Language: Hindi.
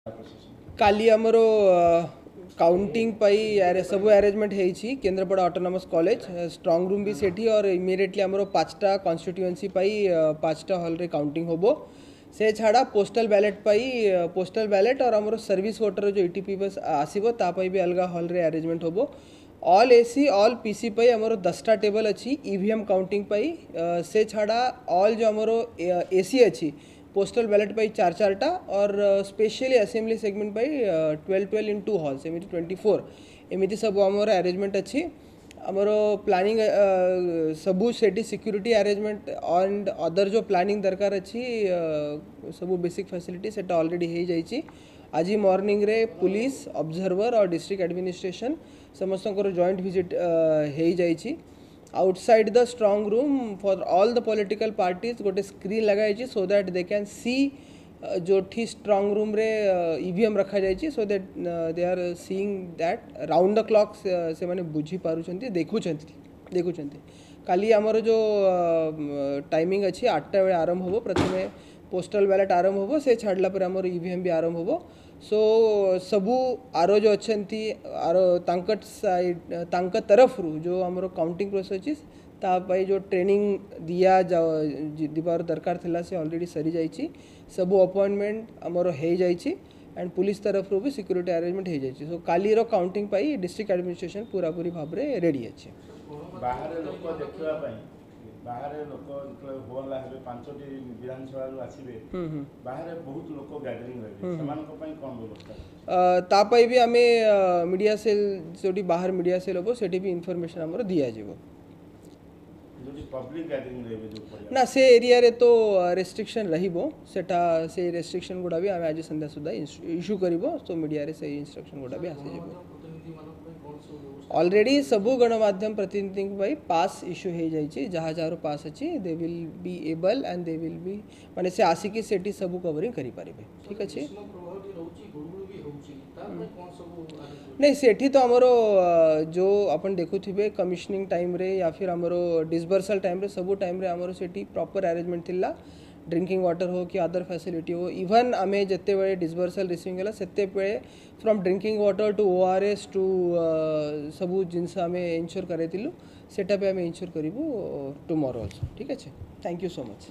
काली आमर काउंटिंग सब अरेंजमेंट होती Kendrapara autonomous college strong room भी सेठी और इमीडिएटली आमर 5टा कन्स्टिट्यूएंसी पाई 5टा हॉल रे काउंटिंग होबो से छाड़ा पोस्टल बैलेट और आमर सर्विस वोटर जो ईटीपी बस आसीबो ता पाई भी अलग हॉल रे अरेंजमेंट होबो ऑल एसी ऑल पीसी पाई आमर 10टा टेबल अच्छी ईवीएम काउंटिंग पाई से छाड़ा ऑल जो आमर एसी अच्छी पोस्टल बैलेट पाई 4-4टा और स्पेशली असेंबली सेगमेंट पाई 12 इंटू हॉल्स एमती 24 एमती सब आमर अरेंजमेंट अच्छी आमर प्लानिंग सबू सेठी सिक्यूरिटी अरेंजमेंट एंड अदर जो प्लानिंग दरकार अच्छी सबू बेसिक फैसिलिटी सेटा ऑलरेडी हो जाइए आज मॉर्निंग रे पुलिस ऑब्जर्वर और डिस्ट्रिक्ट एडमिनिस्ट्रेशन समस्त जॉइंट विजिट हो जाइए outside the strong room for all the political parties गोटे स्क्रीन लगाई सो दैट दे कैन सी जो ठी स्ट्रांग रूम रे ईवीएम रखा जाइए so that they are seeing that round the clock से माने बुझी पारुछंती देखुछंती काली आमर जो टाइमिंग अच्छी 8टा बेले आरंभ होबो प्रथमे पोस्टल बैलेट आरंभ होबो से छाड़ला पर आमर ईवीएम भी आरंभ होबो सो सबू आरो जो अच्छी आरो तांकट साइड तांक तरफ रु जो आमर काउंटिंग प्रोसेस अच्छी तापाई जो ट्रेनिंग दिबार दरकार थिला से ऑलरेडी सरी जाइए सबू अपॉइंटमेंट आमर हो जाइए एंड पुलिस तरफ रू भी सिक्यूरिटी अरेंजमेंट हो जाइए सो काली रो काउंटिंग पाई डिस्ट्रिक्ट एडमिनिस्ट्रेशन पूरा पूरी भाव में रेडी अच्छे बाहर लोक देखा बाहर लोक होला हेबे 5टी विधानसभा आसीबे बाहर बहुत लोक गैदरिंग रहे समानको पई कोन व्यवस्था तापाई भी आमे मीडिया सेल जोटी बाहर मीडिया सेल होबो सेठी भी इंफॉर्मेशन हमरो दिया जेबो जोटी पब्लिक गैदरिंग रहे जो ना से एरिया रे तो रेस्ट्रिक्शन रहिबो सेटा से रेस्ट्रिक्शन गुडा भी आमे आज संध्या सुधा इश्यू करिबो तो मीडिया रे से इंस्ट्रक्शन गुडा भी आसे जेबो ऑलरेडी सबू गणमाध्यम प्रतिनिधि पास इश्यू हो जाइए जहाँ जहाँ पास अच्छी they will be able and they will be माने से आसिकी सेठी सबू कवरिंग करि पारिबे ठीक अच्छे नहीं सेठी तो आमर जो अपन देखुथिबे कमिशनिंग टाइम रे या फिर आमर डिस्बर्सल टाइम रे सबू टाइम रे आमर सेठी प्रॉपर अरेंजमेंट थिला ड्रिंकिंग वाटर हो कि अदर फैसिलिटी हो इवन आमे जते बेले डिस्बर्सल रिसीविंग होला सेते बेले from drinking water to ORS to सबू जिनस आमे इंश्योर करैतिलु सेटा पे आमे इंश्योर करिवु टुमारो आल्सो ठीक अच्छे थैंक यू सो मच।